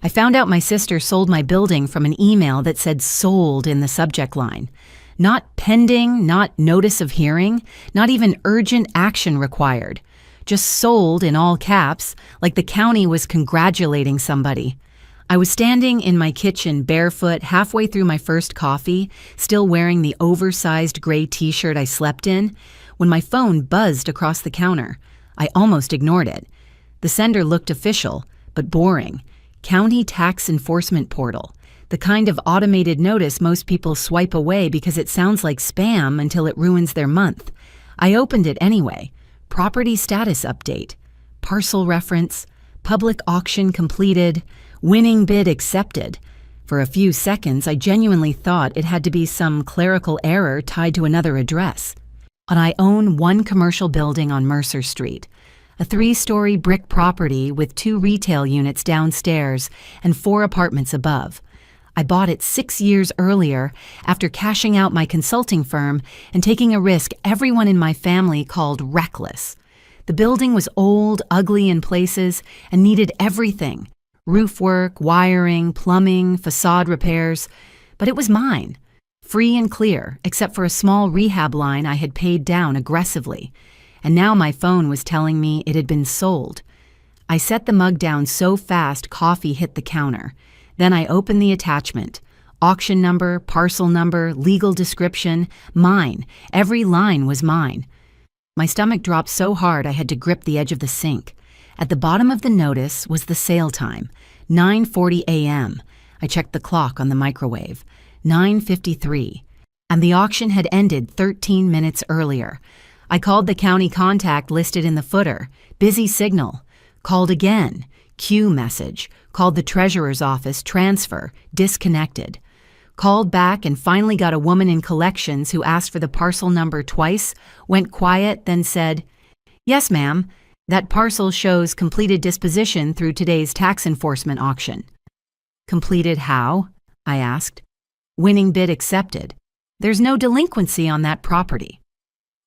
I found out my sister sold my building from an email that said sold in the subject line. Not pending, not notice of hearing, not even urgent action required. Just sold in all caps, like the county was congratulating somebody. I was standing in my kitchen barefoot halfway through my first coffee, still wearing the oversized gray t-shirt I slept in, when my phone buzzed across the counter. I almost ignored it. The sender looked official, but boring. County Tax Enforcement Portal. The kind of automated notice most people swipe away because it sounds like spam until it ruins their month. I opened it anyway. Property status update. Parcel reference. Public auction completed. Winning bid accepted. For a few seconds, I genuinely thought it had to be some clerical error tied to another address. And I own one commercial building on Mercer Street. A 3-story brick property with 2 retail units downstairs and 4 apartments above. I bought it 6 years earlier after cashing out my consulting firm and taking a risk everyone in my family called reckless. The building was old, ugly in places, and needed everything. Roof work, wiring, plumbing, facade repairs. But it was mine. Free and clear, except for a small rehab line I had paid down aggressively. And now my phone was telling me it had been sold. I set the mug down so fast coffee hit the counter. Then I opened the attachment. Auction number, parcel number, legal description, mine. Every line was mine. My stomach dropped so hard I had to grip the edge of the sink. At the bottom of the notice was the sale time, 9:40 a.m. I checked the clock on the microwave, 9:53. And the auction had ended 13 minutes earlier. I called the county contact listed in the footer. Busy signal. Called again. Queue message. Called the treasurer's office. Transfer. Disconnected. Called back and finally got a woman in collections who asked for the parcel number twice, went quiet, then said, "Yes, ma'am. That parcel shows completed disposition through today's tax enforcement auction." "Completed how?" I asked. "Winning bid accepted. There's no delinquency on that property."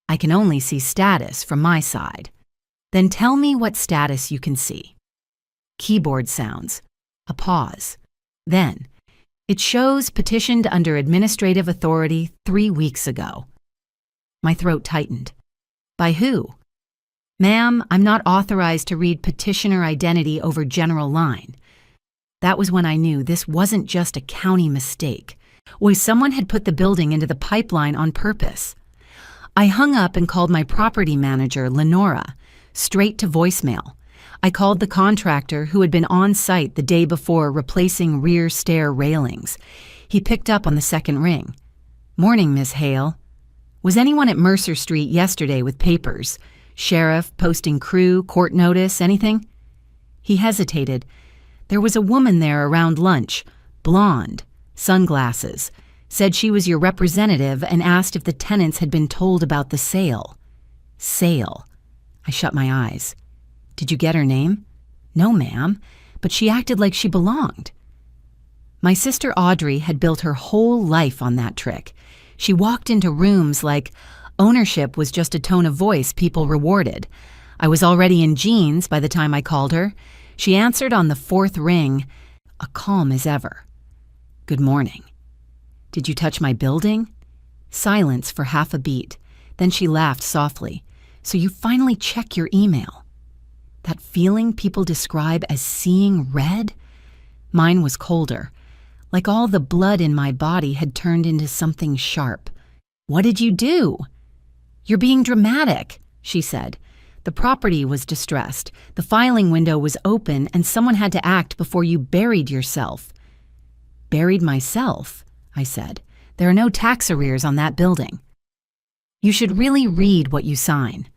"I can only see status from my side." "Then tell me what status you can see." Keyboard sounds. A pause. Then, "It shows petitioned under administrative authority 3 weeks ago." My throat tightened. "By who?" "Ma'am, I'm not authorized to read petitioner identity over general line." That was when I knew this wasn't just a county mistake. Someone had put the building into the pipeline on purpose. I hung up and called my property manager, Lenora, straight to voicemail. I called the contractor who had been on site the day before replacing rear stair railings. He picked up on the second ring. "Morning, Miss Hale. Was anyone at Mercer Street yesterday with papers? Sheriff, posting crew, court notice, anything?" He hesitated. "There was a woman there around lunch, blonde, sunglasses. Said she was your representative and asked if the tenants had been told about the sale." Sale. I shut my eyes. "Did you get her name?" "No, ma'am, but she acted like she belonged." My sister Audrey had built her whole life on that trick. She walked into rooms like ownership was just a tone of voice people rewarded. I was already in jeans by the time I called her. She answered on the 4th ring, a calm as ever. "Good morning." "Did you touch my building?" Silence for half a beat. Then she laughed softly. "So you finally check your email." That feeling people describe as seeing red? Mine was colder. Like all the blood in my body had turned into something sharp. "What did you do?" "You're being dramatic," she said. "The property was distressed. The filing window was open and someone had to act before you buried yourself." "Buried myself?" I said. "There are no tax arrears on that building." "You should really read what you sign."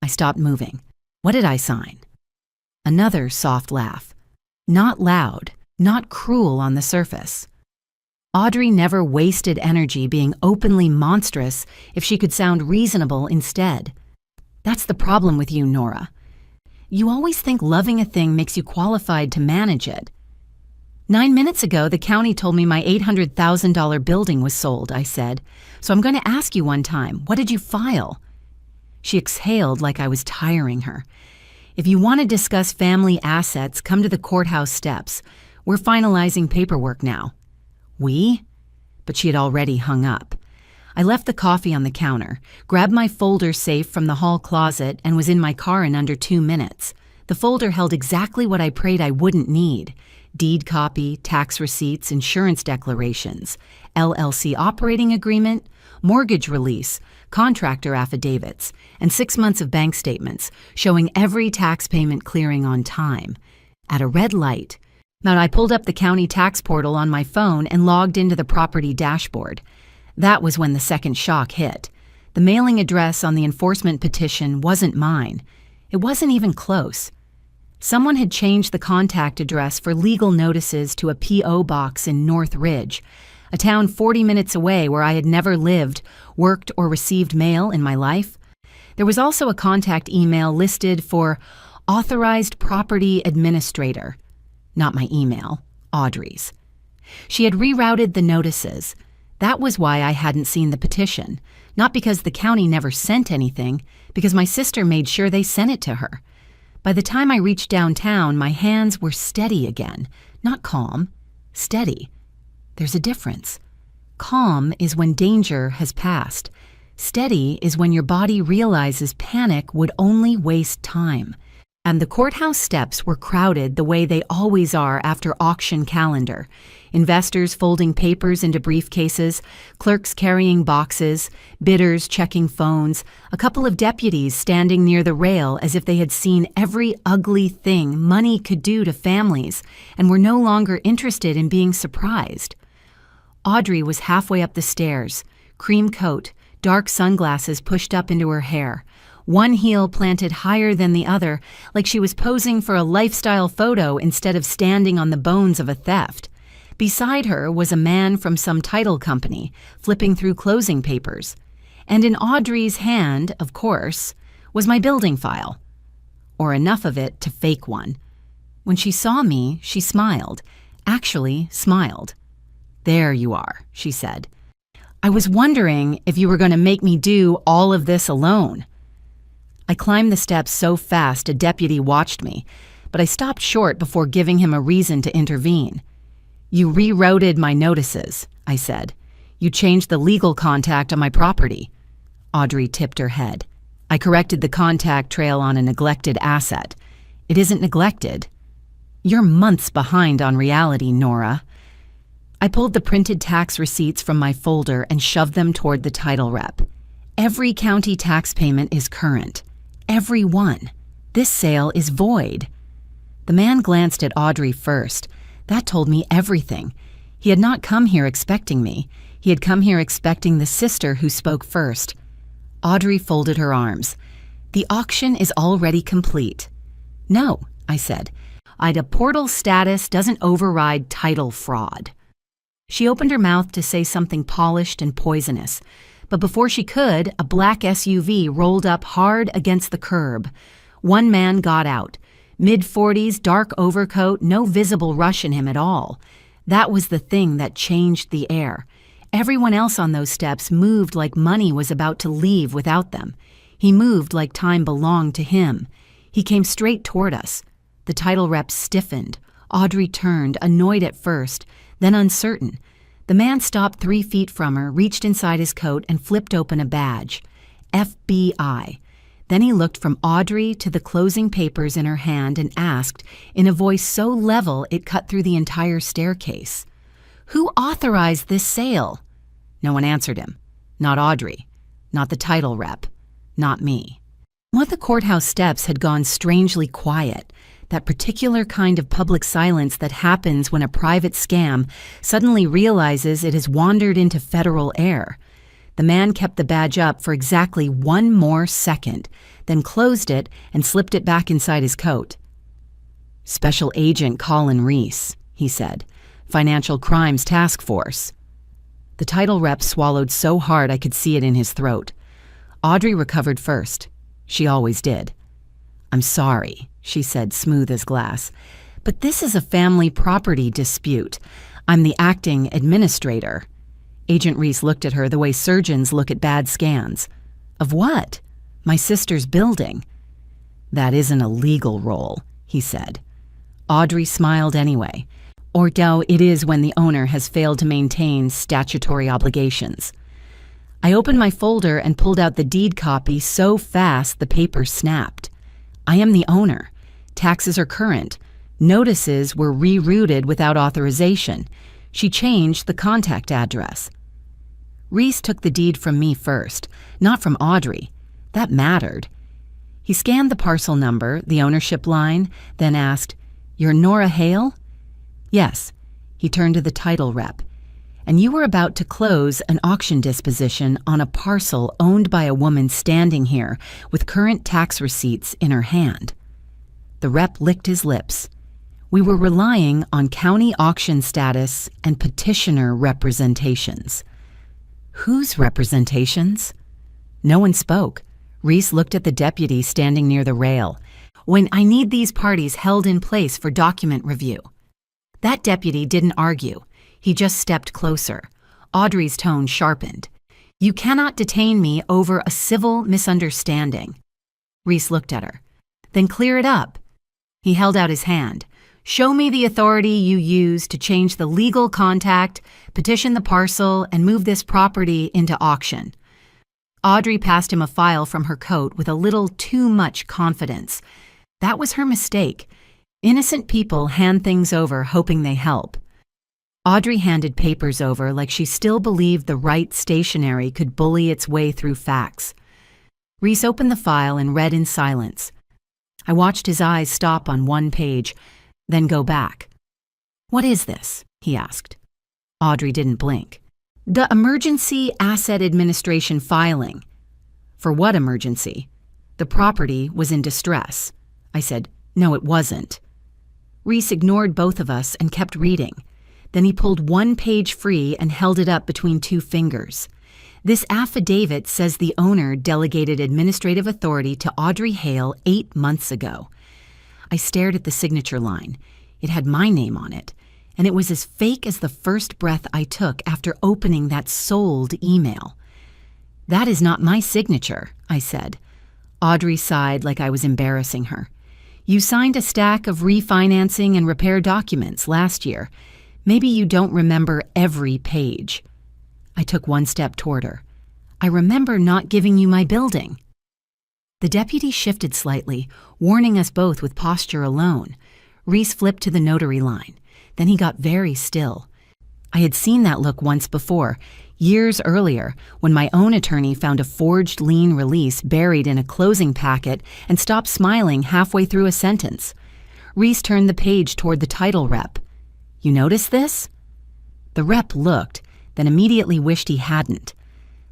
I stopped moving. "What did I sign?" Another soft laugh. Not loud, not cruel on the surface. Audrey never wasted energy being openly monstrous if she could sound reasonable instead. That's the problem with you, Nora. You always think loving a thing makes you qualified to manage it. 9 minutes ago, the county told me my $800,000 building was sold, I said. So I'm going to ask you one time, what did you file? She exhaled like I was tiring her. If you want to discuss family assets, come to the courthouse steps. We're finalizing paperwork now. We? But she had already hung up. I left the coffee on the counter, grabbed my folder safe from the hall closet, and was in my car in under 2 minutes. The folder held exactly what I prayed I wouldn't need: deed copy, tax receipts, insurance declarations, LLC operating agreement, mortgage release, contractor affidavits, and 6 months of bank statements showing every tax payment clearing on time. At a red light, now I pulled up the county tax portal on my phone and logged into the property dashboard. That was when the second shock hit. The mailing address on the enforcement petition wasn't mine. It wasn't even close. Someone had changed the contact address for legal notices to a P.O. box in North Ridge, a town 40 minutes away where I had never lived, worked, or received mail in my life. There was also a contact email listed for Authorized Property Administrator. Not my email, Audrey's. She had rerouted the notices. That was why I hadn't seen the petition. Not because the county never sent anything, because my sister made sure they sent it to her. By the time I reached downtown, my hands were steady again. Not calm, steady. There's a difference. Calm is when danger has passed. Steady is when your body realizes panic would only waste time. And the courthouse steps were crowded the way they always are after auction calendar. Investors folding papers into briefcases, clerks carrying boxes, bidders checking phones, a couple of deputies standing near the rail as if they had seen every ugly thing money could do to families and were no longer interested in being surprised. Audrey was halfway up the stairs, cream coat, dark sunglasses pushed up into her hair, one heel planted higher than the other, like she was posing for a lifestyle photo instead of standing on the bones of a theft. Beside her was a man from some title company, flipping through closing papers. And in Audrey's hand, of course, was my building file. Or enough of it to fake one. When she saw me, she smiled. Actually, smiled. "There you are," she said. "I was wondering if you were going to make me do all of this alone." I climbed the steps so fast a deputy watched me, but I stopped short before giving him a reason to intervene. "You rerouted my notices," I said. "You changed the legal contact on my property." Audrey tipped her head. "I corrected the contact trail on a neglected asset. It isn't neglected. You're months behind on reality, Nora." I pulled the printed tax receipts from my folder and shoved them toward the title rep. Every county tax payment is current. Every one. This sale is void. The man glanced at Audrey first. That told me everything. He had not come here expecting me. He had come here expecting the sister who spoke first. Audrey folded her arms. "The auction is already complete." "No," I said. "IDA portal status doesn't override title fraud." She opened her mouth to say something polished and poisonous, but before she could, a black SUV rolled up hard against the curb. One man got out. Mid-40s, dark overcoat, no visible rush in him at all. That was the thing that changed the air. Everyone else on those steps moved like money was about to leave without them. He moved like time belonged to him. He came straight toward us. The title rep stiffened. Audrey turned, annoyed at first, then uncertain. The man stopped 3 feet from her, reached inside his coat, and flipped open a badge. FBI. Then he looked from Audrey to the closing papers in her hand and asked, in a voice so level it cut through the entire staircase, "Who authorized this sale?" No one answered him. Not Audrey. Not the title rep. Not me. What the courthouse steps had gone strangely quiet. That particular kind of public silence that happens when a private scam suddenly realizes it has wandered into federal air. The man kept the badge up for exactly 1 more second, then closed it and slipped it back inside his coat. "Special Agent Colin Reese," he said. "Financial Crimes Task Force." The title rep swallowed so hard I could see it in his throat. Audrey recovered first. She always did. "I'm sorry," she said, smooth as glass, "but this is a family property dispute. I'm the acting administrator." Agent Reese looked at her the way surgeons look at bad scans. "Of what?" "My sister's building." "That isn't a legal role," he said. Audrey smiled anyway. Or no, it is when the owner has failed to maintain statutory obligations. I opened my folder and pulled out the deed copy so fast the paper snapped. I am the owner. Taxes are current. Notices were rerouted without authorization. She changed the contact address. Reese took the deed from me first, not from Audrey. That mattered. He scanned the parcel number, the ownership line, then asked, "You're Nora Hale?" "Yes." He turned to the title rep. "And you were about to close an auction disposition on a parcel owned by a woman standing here with current tax receipts in her hand." The rep licked his lips. "We were relying on county auction status and petitioner representations." "Whose representations?" No one spoke. Reese looked at the deputy standing near the rail. "When I need these parties held in place for document review." That deputy didn't argue. He just stepped closer. Audrey's tone sharpened. "You cannot detain me over a civil misunderstanding." Reese looked at her. "Then clear it up." He held out his hand. "Show me the authority you use to change the legal contact, petition the parcel, and move this property into auction." Audrey passed him a file from her coat with a little too much confidence. That was her mistake. Innocent people hand things over hoping they help. Audrey handed papers over like she still believed the right stationery could bully its way through facts. Reese opened the file and read in silence. I watched his eyes stop on one page, then go back. "What is this?" he asked. Audrey didn't blink. "The Emergency Asset Administration filing." "For what emergency?" "The property was in distress." I said, "No, it wasn't." Reese ignored both of us and kept reading. Then he pulled one page free and held it up between two fingers. "This affidavit says the owner delegated administrative authority to Audrey Hale 8 months ago." I stared at the signature line. It had my name on it, and it was as fake as the first breath I took after opening that sold email. "That is not my signature," I said. Audrey sighed like I was embarrassing her. "You signed a stack of refinancing and repair documents last year. Maybe you don't remember every page." I took one step toward her. "I remember not giving you my building." The deputy shifted slightly, warning us both with posture alone. Reese flipped to the notary line. Then he got very still. I had seen that look once before, years earlier, when my own attorney found a forged lien release buried in a closing packet and stopped smiling halfway through a sentence. Reese turned the page toward the title rep. "You notice this?" The rep looked, then immediately wished he hadn't.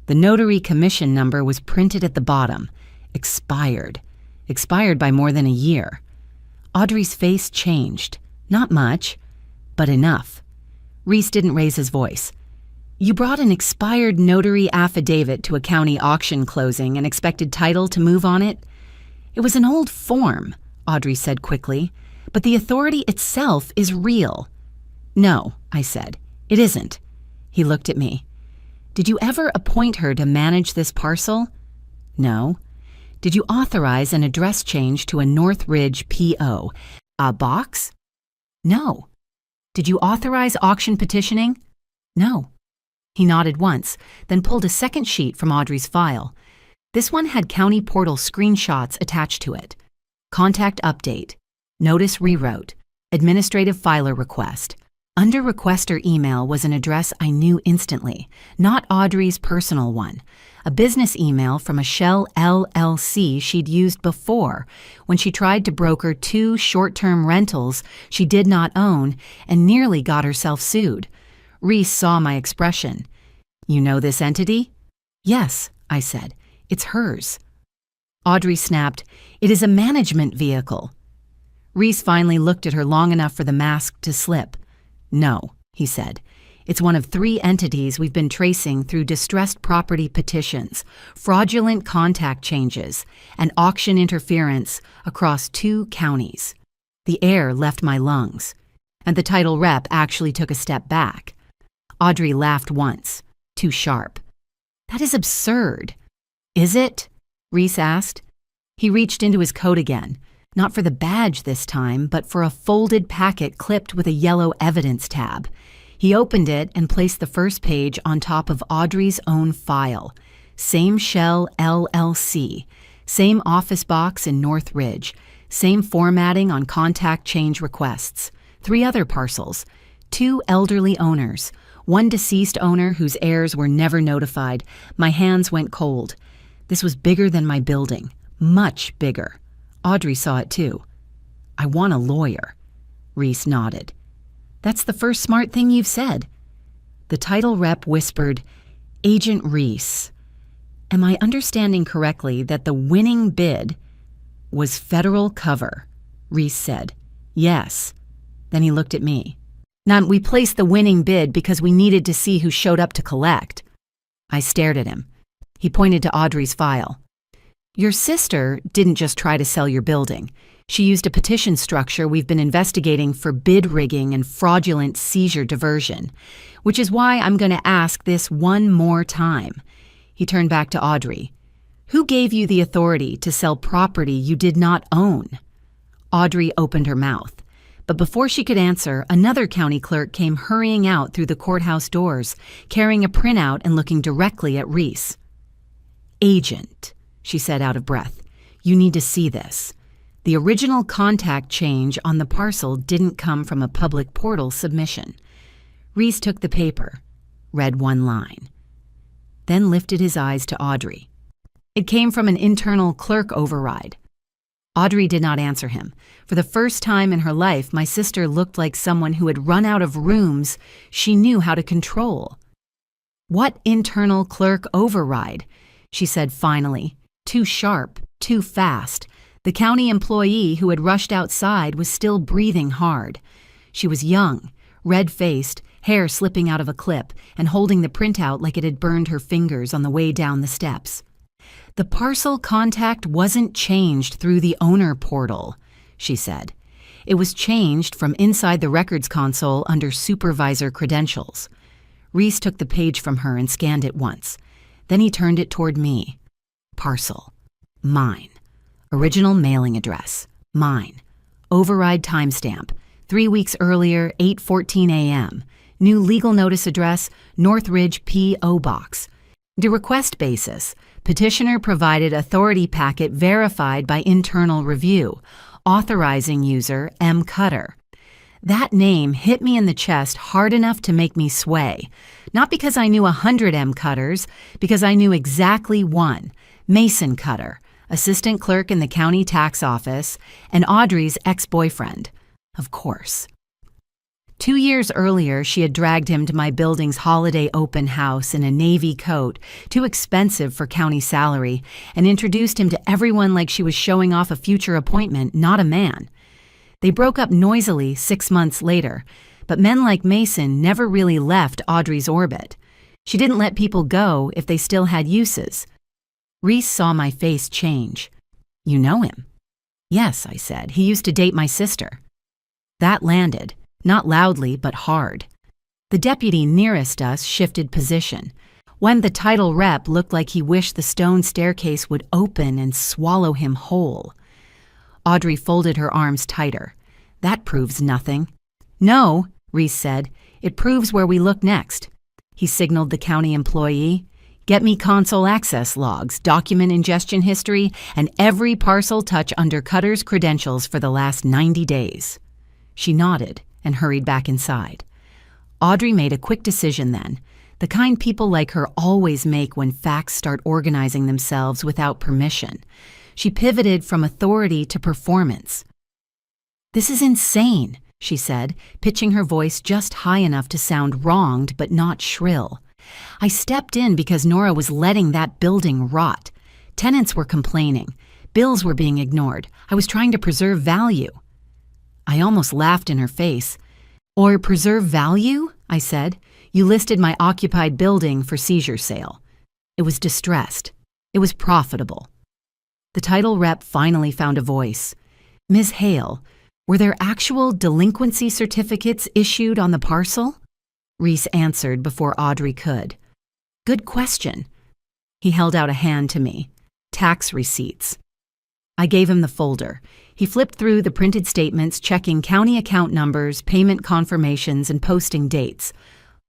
The notary commission number was printed at the bottom. Expired. Expired by more than a year. Audrey's face changed. Not much, but enough. Reese didn't raise his voice. "You brought an expired notary affidavit to a county auction closing and expected title to move on it?" "It was an old form," Audrey said quickly, "but the authority itself is real." "No," I said, "it isn't." He looked at me. "Did you ever appoint her to manage this parcel?" "No." "Did you authorize an address change to a Northridge P.O.? A box?" "No." "Did you authorize auction petitioning?" "No." He nodded once, then pulled a second sheet from Audrey's file. This one had county portal screenshots attached to it. Contact update. Notice rewrote. Administrative filer request. Under requester email was an address I knew instantly, not Audrey's personal one. A business email from a Shell LLC she'd used before when she tried to broker 2 short-term rentals she did not own and nearly got herself sued. Reese saw my expression. "You know this entity?" "Yes," I said. "It's hers." Audrey snapped, "It is a management vehicle." Reese finally looked at her long enough for the mask to slip. "No," he said. "It's one of 3 entities we've been tracing through distressed property petitions, fraudulent contact changes, and auction interference across 2 counties." The air left my lungs, and the title rep actually took a step back. Audrey laughed once, too sharp. "That is absurd." "Is it?" Reese asked. He reached into his coat again. Not for the badge this time, but for a folded packet clipped with a yellow evidence tab. He opened it and placed the first page on top of Audrey's own file. Same Shell LLC. Same office box in North Ridge. Same formatting on contact change requests. 3 other parcels. 2 elderly owners. 1 deceased owner whose heirs were never notified. My hands went cold. This was bigger than my building. Much bigger. Audrey saw it too. I want a lawyer. Reese nodded. That's the first smart thing you've said. The title rep whispered, Agent Reese. Am I understanding correctly that the winning bid was federal cover? Reese said. Yes. Then he looked at me. Now, we placed the winning bid because we needed to see who showed up to collect. I stared at him. He pointed to Audrey's file. Your sister didn't just try to sell your building. She used a petition structure we've been investigating for bid rigging and fraudulent seizure diversion, which is why I'm going to ask this one more time. He turned back to Audrey. Who gave you the authority to sell property you did not own? Audrey opened her mouth. But before she could answer, another county clerk came hurrying out through the courthouse doors, carrying a printout and looking directly at Reese. Agent, she said out of breath, you need to see this. The original contact change on the parcel didn't come from a public portal submission. Reese took the paper, read 1 line, then lifted his eyes to Audrey. It came from an internal clerk override. Audrey did not answer him. For the first time in her life, my sister looked like someone who had run out of rooms she knew how to control. What internal clerk override? She said finally, too sharp, too fast. The county employee who had rushed outside was still breathing hard. She was young, red-faced, hair slipping out of a clip, and holding the printout like it had burned her fingers on the way down the steps. The parcel contact wasn't changed through the owner portal, she said. It was changed from inside the records console under supervisor credentials. Reese took the page from her and scanned it once. Then he turned it toward me. Parcel. Mine. Original mailing address. Mine. Override timestamp. 3 weeks earlier, 8:14 a.m. New legal notice address, North Ridge P.O. Box. The request basis. Petitioner provided authority packet verified by internal review. Authorizing user M. Cutter. That name hit me in the chest hard enough to make me sway. Not because I knew 100 M. Cutters, because I knew exactly one. Mason Cutter, assistant clerk in the county tax office, and Audrey's ex-boyfriend. Of course. 2 years earlier, she had dragged him to my building's holiday open house in a navy coat, too expensive for county salary, and introduced him to everyone like she was showing off a future appointment, not a man. They broke up noisily 6 months later, but men like Mason never really left Audrey's orbit. She didn't let people go if they still had uses. Reese saw my face change. You know him? Yes, I said. He used to date my sister. That landed. Not loudly, but hard. The deputy nearest us shifted position. When the title rep looked like he wished the stone staircase would open and swallow him whole. Audrey folded her arms tighter. That proves nothing. No, Reese said. It proves where we look next. He signaled the county employee. Get me console access logs, document ingestion history, and every parcel touch under Cutter's credentials for the last 90 days. She nodded and hurried back inside. Audrey made a quick decision then, the kind people like her always make when facts start organizing themselves without permission. She pivoted from authority to performance. This is insane, she said, pitching her voice just high enough to sound wronged but not shrill. I stepped in because Nora was letting that building rot. Tenants were complaining. Bills were being ignored. I was trying to preserve value. I almost laughed in her face. Or preserve value? I said. You listed my occupied building for seizure sale. It was distressed. It was profitable. The title rep finally found a voice. Ms. Hale, were there actual delinquency certificates issued on the parcel? Reese answered before Audrey could. Good question. He held out a hand to me. Tax receipts. I gave him the folder. He flipped through the printed statements, checking county account numbers, payment confirmations, and posting dates.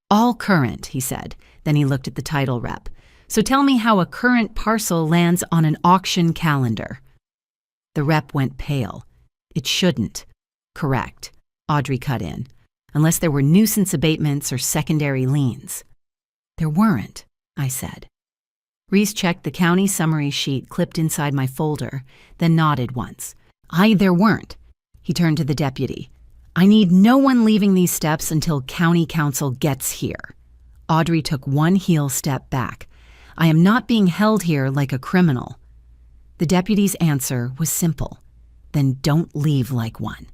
All current, he said. Then he looked at the title rep. So tell me how a current parcel lands on an auction calendar. The rep went pale. It shouldn't. Correct. Audrey cut in. Unless there were nuisance abatements or secondary liens. There weren't, I said. Reese checked the county summary sheet clipped inside my folder, then nodded once. There weren't. He turned to the deputy. I need no one leaving these steps until county council gets here. Audrey took one heel step back. I am not being held here like a criminal. The deputy's answer was simple. Then don't leave like one.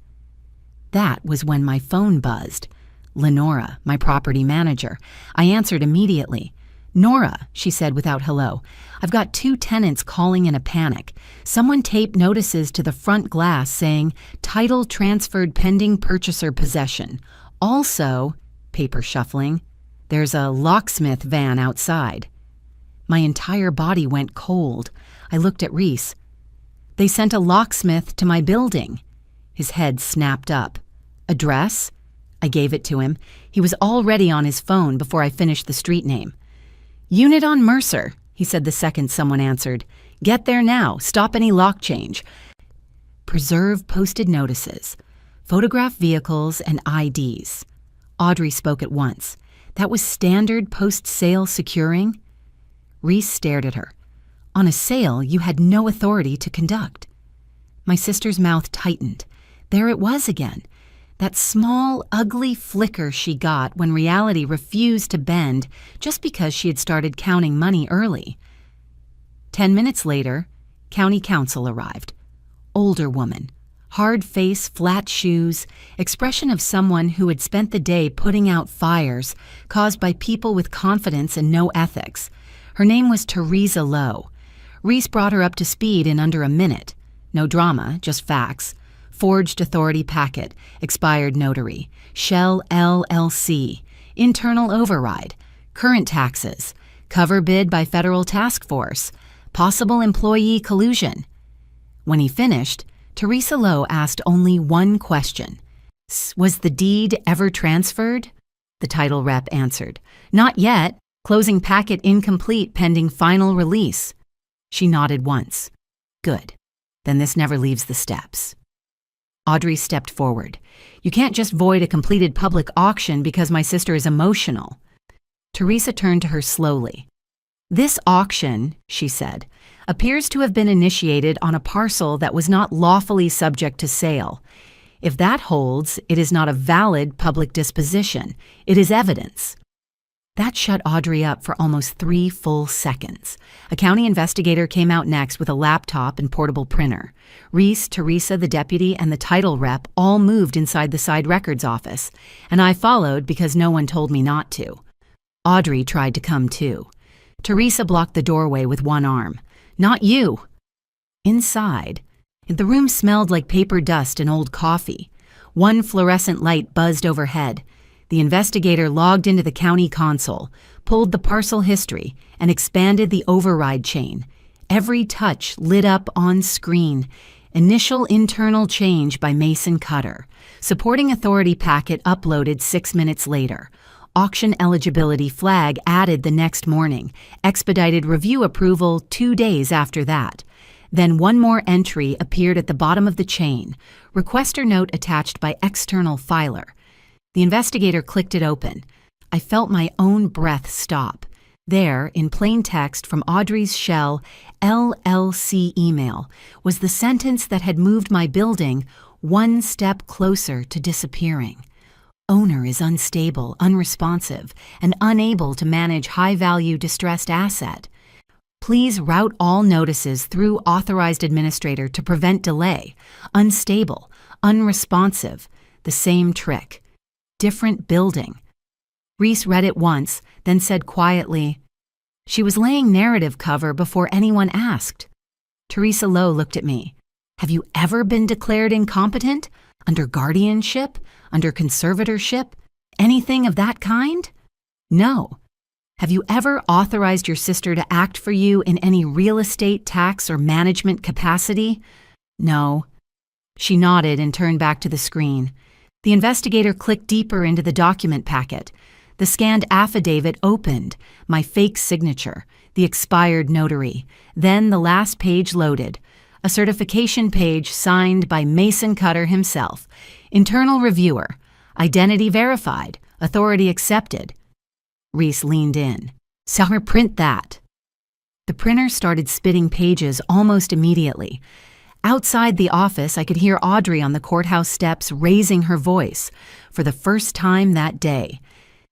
That was when my phone buzzed. Lenora, my property manager. I answered immediately. Nora, she said without hello, I've got 2 tenants calling in a panic. Someone taped notices to the front glass saying, title transferred pending purchaser possession. Also, paper shuffling, there's a locksmith van outside. My entire body went cold. I looked at Reese. They sent a locksmith to my building. His head snapped up. Address? I gave it to him. He was already on his phone before I finished the street name. Unit on Mercer, he said the second someone answered. Get there now. Stop any lock change. Preserve posted notices. Photograph vehicles and IDs. Audrey spoke at once. That was standard post-sale securing? Reese stared at her. On a sale you had no authority to conduct. My sister's mouth tightened. There it was again. That small, ugly flicker she got when reality refused to bend just because she had started counting money early. 10 minutes later, county council arrived. Older woman. Hard face, flat shoes, expression of someone who had spent the day putting out fires caused by people with confidence and no ethics. Her name was Teresa Lowe. Reese brought her up to speed in under a minute. No drama, just facts. Forged authority packet, expired notary, Shell LLC, internal override, current taxes, cover bid by federal task force, possible employee collusion. When he finished, Teresa Lowe asked only one question. Was the deed ever transferred? The title rep answered. Not yet. Closing packet incomplete pending final release. She nodded once. Good. Then this never leaves the steps. Audrey stepped forward. You can't just void a completed public auction because my sister is emotional. Teresa turned to her slowly. This auction, she said, appears to have been initiated on a parcel that was not lawfully subject to sale. If that holds, it is not a valid public disposition. It is evidence. That shut Audrey up for almost 3 full seconds. A county investigator came out next with a laptop and portable printer. Reese, Teresa, the deputy, and the title rep all moved inside the side records office, and I followed because no one told me not to. Audrey tried to come too. Teresa blocked the doorway with one arm. Not you! Inside, the room smelled like paper dust and old coffee. One fluorescent light buzzed overhead. The investigator logged into the county console, pulled the parcel history, and expanded the override chain. Every touch lit up on screen. Initial internal change by Mason Cutter. Supporting authority packet uploaded 6 minutes later. Auction eligibility flag added the next morning. Expedited review approval 2 days after that. Then one more entry appeared at the bottom of the chain. Requester note attached by external filer. The investigator clicked it open. I felt my own breath stop. There, in plain text from Audrey's Shell LLC email, was the sentence that had moved my building one step closer to disappearing. Owner is unstable, unresponsive, and unable to manage high-value distressed asset. Please route all notices through authorized administrator to prevent delay. Unstable, unresponsive, the same trick. Different building. Reese read it once, then said quietly, She was laying narrative cover before anyone asked. Teresa Lowe looked at me. Have you ever been declared incompetent? Under guardianship? Under conservatorship? Anything of that kind? No. Have you ever authorized your sister to act for you in any real estate, tax, or management capacity? No. She nodded and turned back to the screen. The investigator clicked deeper into the document packet. The scanned affidavit opened, my fake signature, the expired notary. Then the last page loaded. A certification page signed by Mason Cutter himself. Internal reviewer. Identity verified. Authority accepted. Reese leaned in. "Saw her print that." The printer started spitting pages almost immediately. Outside the office, I could hear Audrey on the courthouse steps raising her voice for the first time that day,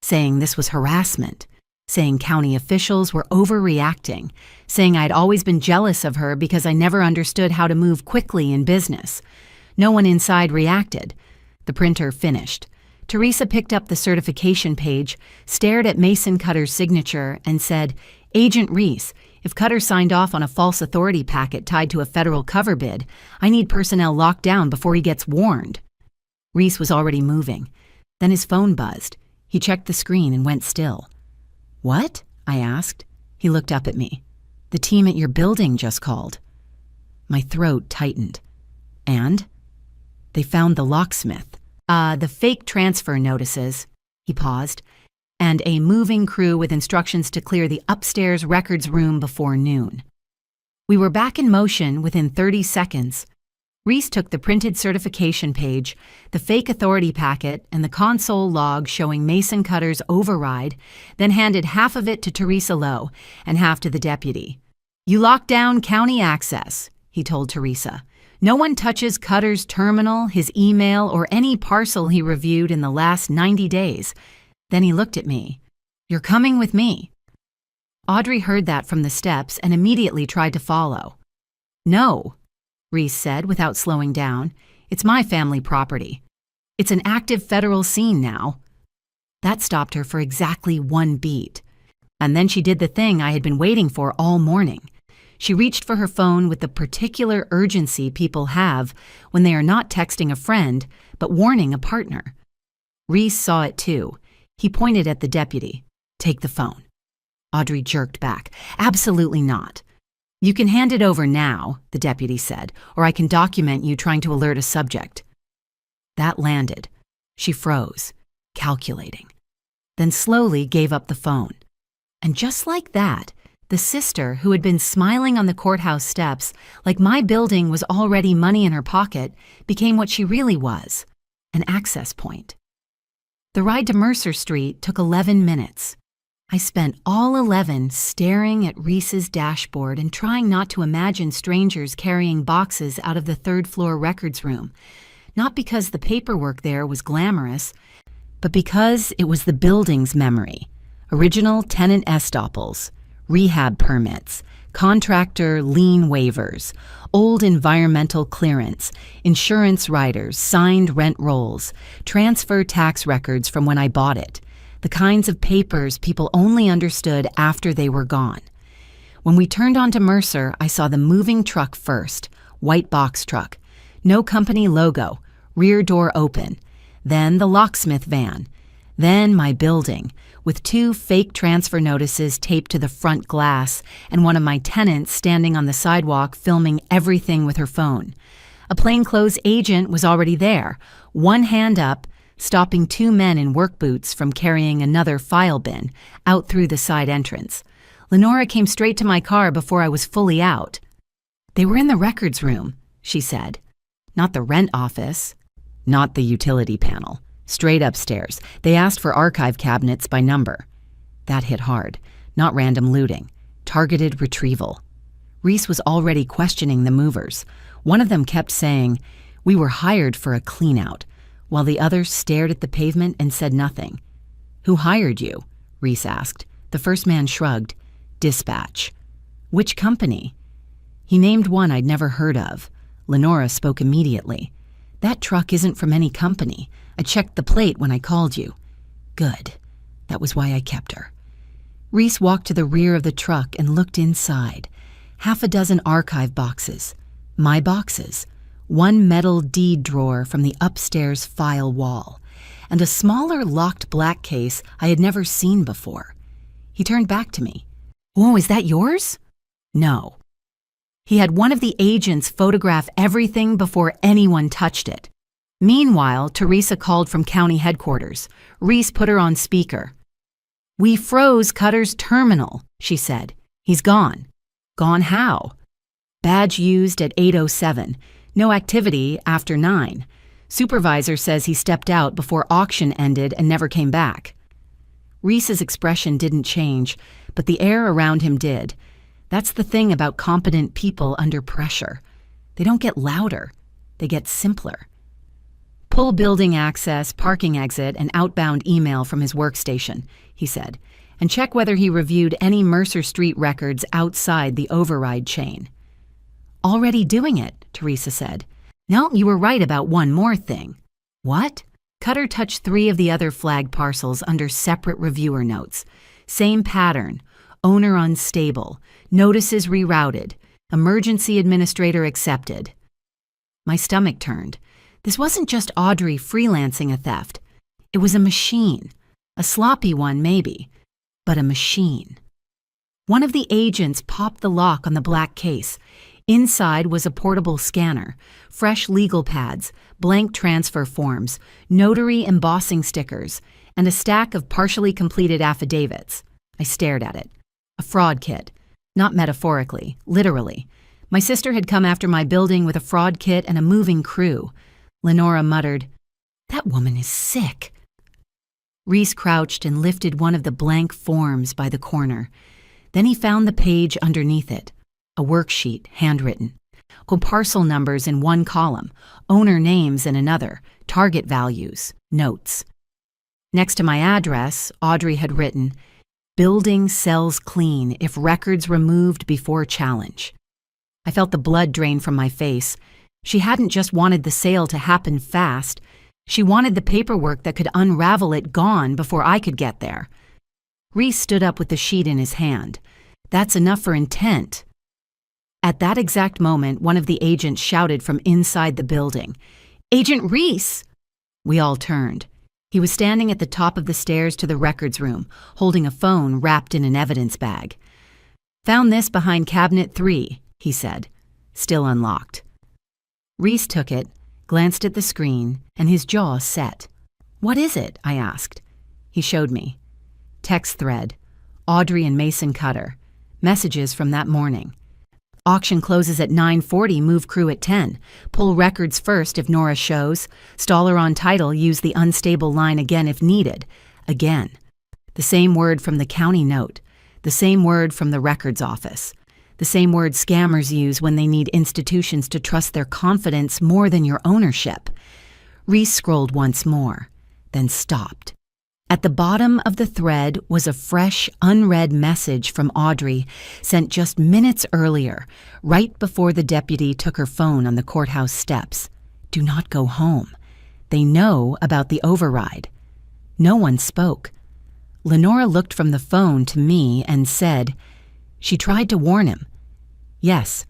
saying this was harassment, saying county officials were overreacting, saying I'd always been jealous of her because I never understood how to move quickly in business. No one inside reacted. The printer finished. Teresa picked up the certification page, stared at Mason Cutter's signature, and said, "Agent Reese, if Cutter signed off on a false authority packet tied to a federal cover bid, I need personnel locked down before he gets warned." Reese was already moving. Then his phone buzzed. He checked the screen and went still. "What?" I asked. He looked up at me. "The team at your building just called." My throat tightened. "And?" "They found the locksmith. The fake transfer notices." He paused. "And a moving crew with instructions to clear the upstairs records room before noon." We were back in motion within 30 seconds. Reese took the printed certification page, the fake authority packet, and the console log showing Mason Cutter's override, then handed half of it to Teresa Lowe and half to the deputy. "You lock down county access," he told Teresa. "No one touches Cutter's terminal, his email, or any parcel he reviewed in the last 90 days. Then he looked at me. "You're coming with me." Audrey heard that from the steps and immediately tried to follow. "No," Reese said without slowing down. "It's my family property. It's an active federal scene now." That stopped her for exactly 1 beat. And then she did the thing I had been waiting for all morning. She reached for her phone with the particular urgency people have when they are not texting a friend, but warning a partner. Reese saw it too. He pointed at the deputy. "Take the phone." Audrey jerked back. "Absolutely not." "You can hand it over now," the deputy said, "or I can document you trying to alert a subject." That landed. She froze, calculating, then slowly gave up the phone. And just like that, the sister who had been smiling on the courthouse steps like my building was already money in her pocket became what she really was, an access point. The ride to Mercer Street took 11 minutes. I spent all 11 staring at Reese's dashboard and trying not to imagine strangers carrying boxes out of the third-floor records room, not because the paperwork there was glamorous, but because it was the building's memory. Original tenant estoppels, rehab permits, contractor lien waivers, old environmental clearance, insurance riders, signed rent rolls, transfer tax records from when I bought it, the kinds of papers people only understood after they were gone. When we turned onto Mercer, I saw the moving truck first, white box truck, no company logo, rear door open, then the locksmith van, then my building, with 2 fake transfer notices taped to the front glass and one of my tenants standing on the sidewalk filming everything with her phone. A plainclothes agent was already there, one hand up, stopping 2 men in work boots from carrying another file bin out through the side entrance. Lenora came straight to my car before I was fully out. "They were in the records room," she said. "Not the rent office, not the utility panel. Straight upstairs. They asked for archive cabinets by number." That hit hard. Not random looting. Targeted retrieval. Reese was already questioning the movers. One of them kept saying, "We were hired for a clean-out," while the other stared at the pavement and said nothing. "Who hired you?" Reese asked. The first man shrugged. "Dispatch." "Which company?" He named one I'd never heard of. Lenora spoke immediately. "That truck isn't from any company. I checked the plate when I called you." Good. That was why I kept her. Reese walked to the rear of the truck and looked inside. 6 archive boxes. My boxes. 1 metal deed drawer from the upstairs file wall. And a smaller locked black case I had never seen before. He turned back to me. "Oh, is that yours?" "No." He had one of the agents photograph everything before anyone touched it. Meanwhile, Teresa called from county headquarters. Reese put her on speaker. "We froze Cutter's terminal," she said. "He's gone." "Gone how?" "Badge used at 8:07. No activity after 9. Supervisor says he stepped out before auction ended and never came back." Reese's expression didn't change, but the air around him did. That's the thing about competent people under pressure. They don't get louder, they get simpler. "Pull building access, parking exit, and outbound email from his workstation," he said, "and check whether he reviewed any Mercer Street records outside the override chain." "Already doing it," Teresa said. "No, you were right about one more thing." "What?" Cutter touched 3 of the other flagged parcels under separate reviewer notes. Same pattern. Owner unstable. Notices rerouted. Emergency administrator accepted. My stomach turned. This wasn't just Audrey freelancing a theft. It was a machine. A sloppy one, maybe, but a machine. One of the agents popped the lock on the black case. Inside was a portable scanner, fresh legal pads, blank transfer forms, notary embossing stickers, and a stack of partially completed affidavits. I stared at it. A fraud kit. Not metaphorically, literally. My sister had come after my building with a fraud kit and a moving crew. Lenora muttered, "That woman is sick." Reese crouched and lifted one of the blank forms by the corner. Then he found the page underneath it. A worksheet, handwritten. Parcel numbers in one column, owner names in another, target values, notes. Next to my address, Audrey had written, "Building sells clean if records removed before challenge." I felt the blood drain from my face. She hadn't just wanted the sale to happen fast. She wanted the paperwork that could unravel it gone before I could get there. Reese stood up with the sheet in his hand. "That's enough for intent." At that exact moment, one of the agents shouted from inside the building, "Agent Reese!" We all turned. He was standing at the top of the stairs to the records room, holding a phone wrapped in an evidence bag. "Found this behind cabinet 3, he said, still unlocked. Reese took it, glanced at the screen, and his jaw set. "What is it?" I asked. He showed me. Text thread. Audrey and Mason Cutter. Messages from that morning. Auction closes at 9:40, move crew at 10. Pull records first if Nora shows. Stall her on title, use the unstable line again if needed. Again. The same word from the county note. The same word from the records office. The same word scammers use when they need institutions to trust their confidence more than your ownership. Reese scrolled once more, then stopped. At the bottom of the thread was a fresh, unread message from Audrey sent just minutes earlier, right before the deputy took her phone on the courthouse steps. "Do not go home. They know about the override." No one spoke. Lenora looked from the phone to me and said, "She tried to warn him." Yes,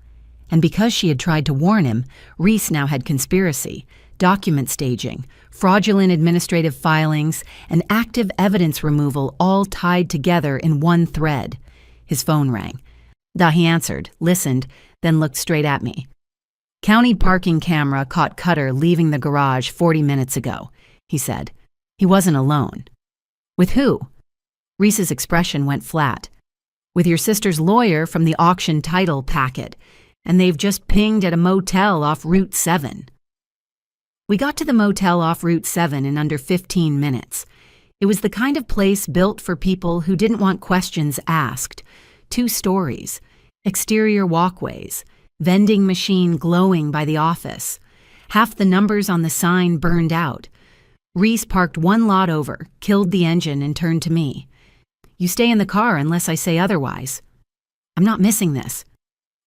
and because she had tried to warn him, Reese now had conspiracy, document staging, fraudulent administrative filings, and active evidence removal all tied together in one thread. His phone rang. He answered, listened, then looked straight at me. "County parking camera caught Cutter leaving the garage 40 minutes ago," he said. He wasn't alone. "With who?" Reese's expression went flat. "With your sister's lawyer from the auction title packet, and they've just pinged at a motel off Route 7. We got to the motel off Route 7 in under 15 minutes. It was the kind of place built for people who didn't want questions asked. 2 stories, exterior walkways, vending machine glowing by the office. Half the numbers on the sign burned out. Reese parked one lot over, killed the engine, and turned to me. "You stay in the car unless I say otherwise." "I'm not missing this."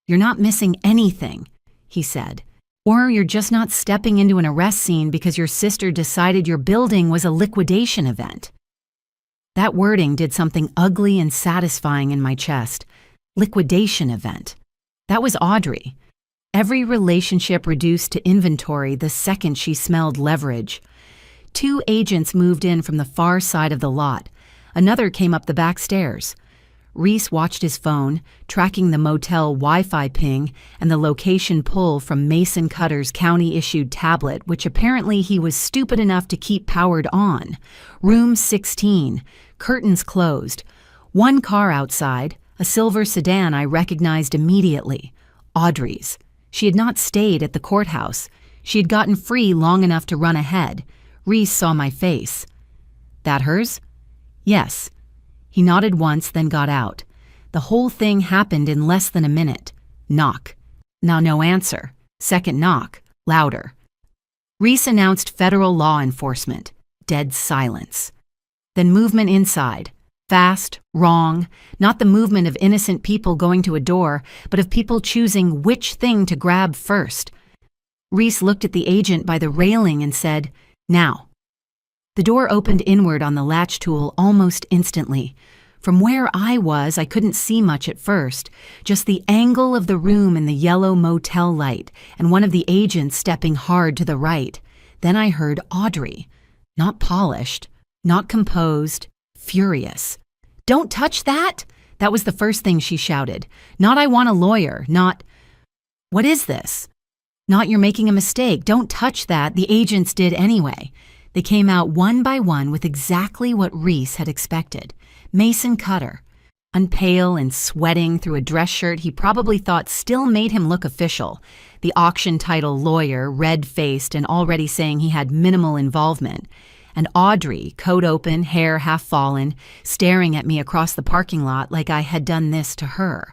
"You're not missing anything," he said. "Or you're just not stepping into an arrest scene because your sister decided your building was a liquidation event." That wording did something ugly and satisfying in my chest. Liquidation event. That was Audrey. Every relationship reduced to inventory the second she smelled leverage. 2 agents moved in from the far side of the lot. Another came up the back stairs. Reese watched his phone, tracking the motel Wi-Fi ping and the location pull from Mason Cutter's county-issued tablet, which apparently he was stupid enough to keep powered on. Room 16, curtains closed. One car outside, a silver sedan I recognized immediately. Audrey's. She had not stayed at the courthouse. She had gotten free long enough to run ahead. Reese saw my face. "That hers?" "Yes." He nodded once, then got out. The whole thing happened in less than a minute. Knock. Now no answer. Second knock. Louder. Reese announced federal law enforcement. Dead silence. Then movement inside. Fast, wrong, not the movement of innocent people going to a door, but of people choosing which thing to grab first. Reese looked at the agent by the railing and said, "Now." The door opened inward on the latch tool almost instantly. From where I was, I couldn't see much at first, just the angle of the room in the yellow motel light and one of the agents stepping hard to the right. Then I heard Audrey. Not polished, not composed, furious. "Don't touch that!" That was the first thing she shouted. Not "I want a lawyer," not "What is this?" Not "You're making a mistake, don't touch that," the agents did anyway. They came out one by one with exactly what Reese had expected. Mason Cutter, unpale and sweating through a dress shirt he probably thought still made him look official. The auction title lawyer, red-faced and already saying he had minimal involvement. And Audrey, coat open, hair half fallen, staring at me across the parking lot like I had done this to her.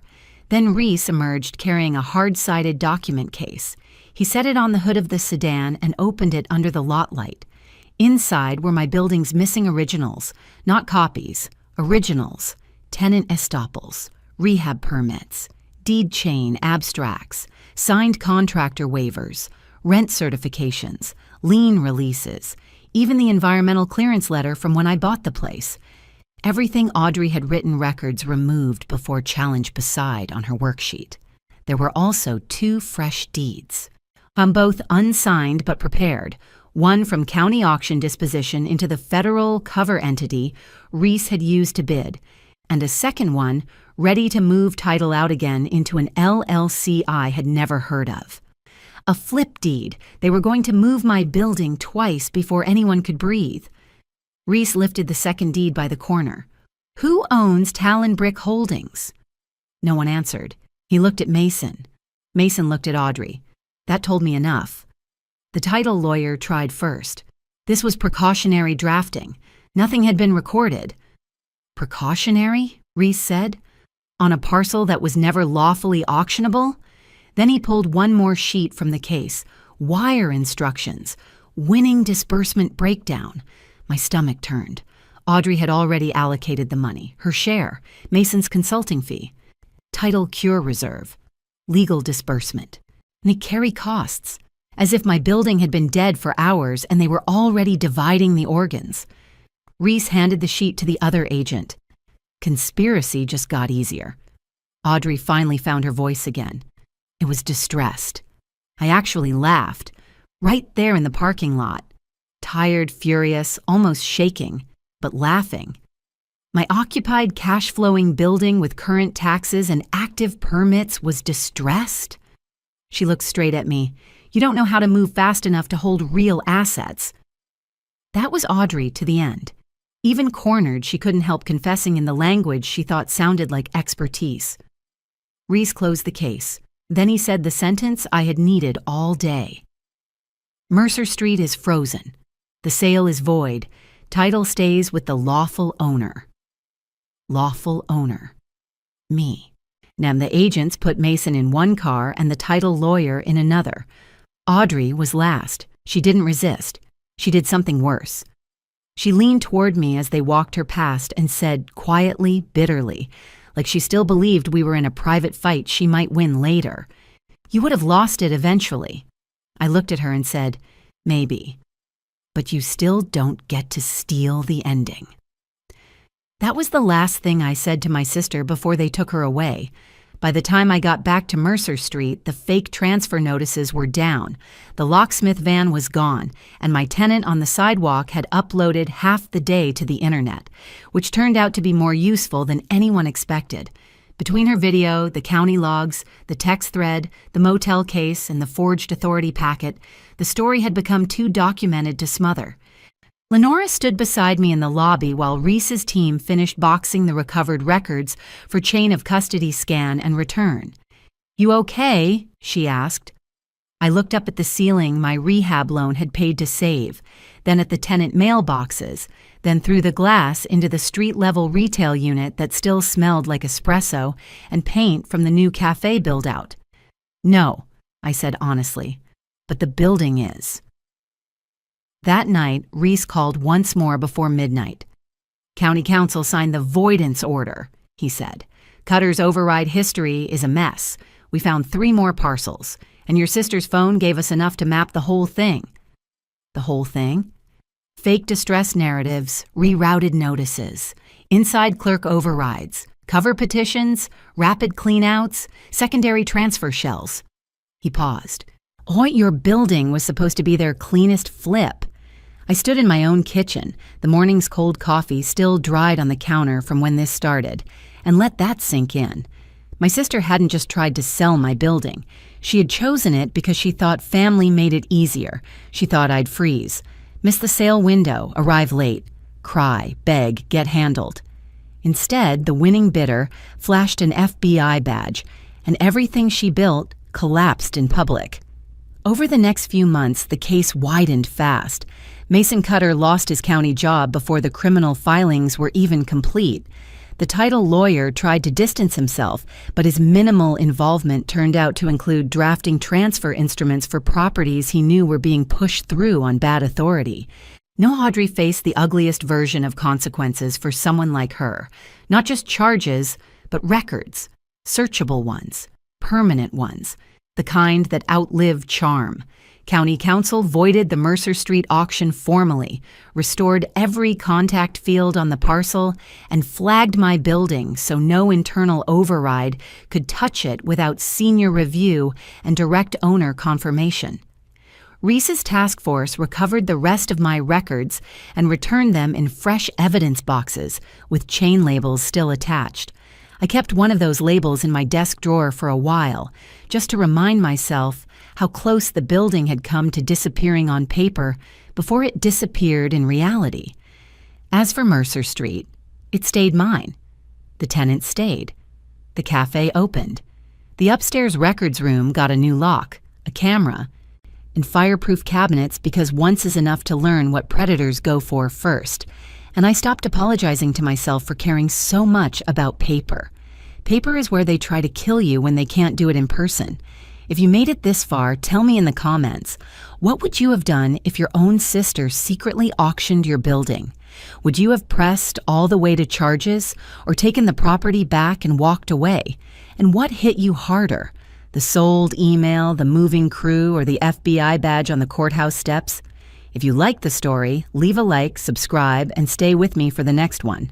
Then Reese emerged carrying a hard-sided document case. He set it on the hood of the sedan and opened it under the lot light. Inside were my building's missing originals, not copies, originals, tenant estoppels, rehab permits, deed chain abstracts, signed contractor waivers, rent certifications, lien releases, even the environmental clearance letter from when I bought the place. Everything Audrey had written records removed before challenge beside on her worksheet. There were also 2 fresh deeds. Both unsigned but prepared, one from county auction disposition into the federal cover entity Reese had used to bid, and a second one ready to move title out again into an LLC I had never heard of. A flip deed. They were going to move my building twice before anyone could breathe. Reese lifted the second deed by the corner. "Who owns Talon Brick Holdings?" No one answered. He looked at Mason. Mason looked at Audrey. That told me enough. The title lawyer tried first. This was precautionary drafting. Nothing had been recorded. "Precautionary?" Reese said. "On a parcel that was never lawfully auctionable?" Then he pulled one more sheet from the case. Wire instructions. Winning disbursement breakdown. My stomach turned. Audrey had already allocated the money, her share, Mason's consulting fee, title cure reserve, legal disbursement. And they carry costs, as if my building had been dead for hours and they were already dividing the organs. Reese handed the sheet to the other agent. Conspiracy just got easier. Audrey finally found her voice again. It was distressed. I actually laughed, right there in the parking lot. Tired, furious, almost shaking, but laughing. My occupied, cash-flowing building with current taxes and active permits was distressed? She looked straight at me. "You don't know how to move fast enough to hold real assets." That was Audrey to the end. Even cornered, she couldn't help confessing in the language she thought sounded like expertise. Reese closed the case. Then he said the sentence I had needed all day. "Mercer Street is frozen. The sale is void. Title stays with the lawful owner." Lawful owner. Me. Now the agents put Mason in one car and the title lawyer in another. Audrey was last. She didn't resist. She did something worse. She leaned toward me as they walked her past and said quietly, bitterly, like she still believed we were in a private fight she might win later, "You would have lost it eventually." I looked at her and said, "Maybe. But you still don't get to steal the ending." That was the last thing I said to my sister before they took her away. By the time I got back to Mercer Street, the fake transfer notices were down, the locksmith van was gone, and my tenant on the sidewalk had uploaded half the day to the internet, which turned out to be more useful than anyone expected. Between her video, the county logs, the text thread, the motel case, and the forged authority packet, the story had become too documented to smother. Lenora stood beside me in the lobby while Reese's team finished boxing the recovered records for chain of custody scan and return. "You okay?" she asked. I looked up at the ceiling my rehab loan had paid to save, then at the tenant mailboxes, then through the glass into the street-level retail unit that still smelled like espresso and paint from the new cafe build-out. "No," I said honestly, "but the building is." That night, Reese called once more before midnight. "County Council signed the voidance order," he said. "Cutter's override history is a mess. We found 3 more parcels, and your sister's phone gave us enough to map the whole thing." The whole thing? Fake distress narratives, rerouted notices, inside clerk overrides, cover petitions, rapid cleanouts, secondary transfer shells. He paused. Your building was supposed to be their cleanest flip." I stood in my own kitchen, the morning's cold coffee still dried on the counter from when this started, and let that sink in. My sister hadn't just tried to sell my building. She had chosen it because she thought family made it easier. She thought I'd freeze, miss the sale window, arrive late, cry, beg, get handled. Instead, the winning bidder flashed an FBI badge, and everything she built collapsed in public. Over the next few months, the case widened fast. Mason Cutter lost his county job before the criminal filings were even complete. The title lawyer tried to distance himself, but his minimal involvement turned out to include drafting transfer instruments for properties he knew were being pushed through on bad authority. No, Audrey faced the ugliest version of consequences for someone like her. Not just charges, but records. Searchable ones. Permanent ones. The kind that outlive charm. County Council voided the Mercer Street auction formally, restored every contact field on the parcel, and flagged my building so no internal override could touch it without senior review and direct owner confirmation. Reese's task force recovered the rest of my records and returned them in fresh evidence boxes with chain labels still attached. I kept one of those labels in my desk drawer for a while, just to remind myself how close the building had come to disappearing on paper before it disappeared in reality. As for Mercer Street, it stayed mine. The tenant stayed. The cafe opened. The upstairs records room got a new lock, a camera, and fireproof cabinets because once is enough to learn what predators go for first. And I stopped apologizing to myself for caring so much about paper. Paper is where they try to kill you when they can't do it in person. If you made it this far, tell me in the comments, what would you have done if your own sister secretly auctioned your building? Would you have pressed all the way to charges or taken the property back and walked away? And what hit you harder? The sold email, the moving crew, or the FBI badge on the courthouse steps? If you liked the story, leave a like, subscribe, and stay with me for the next one.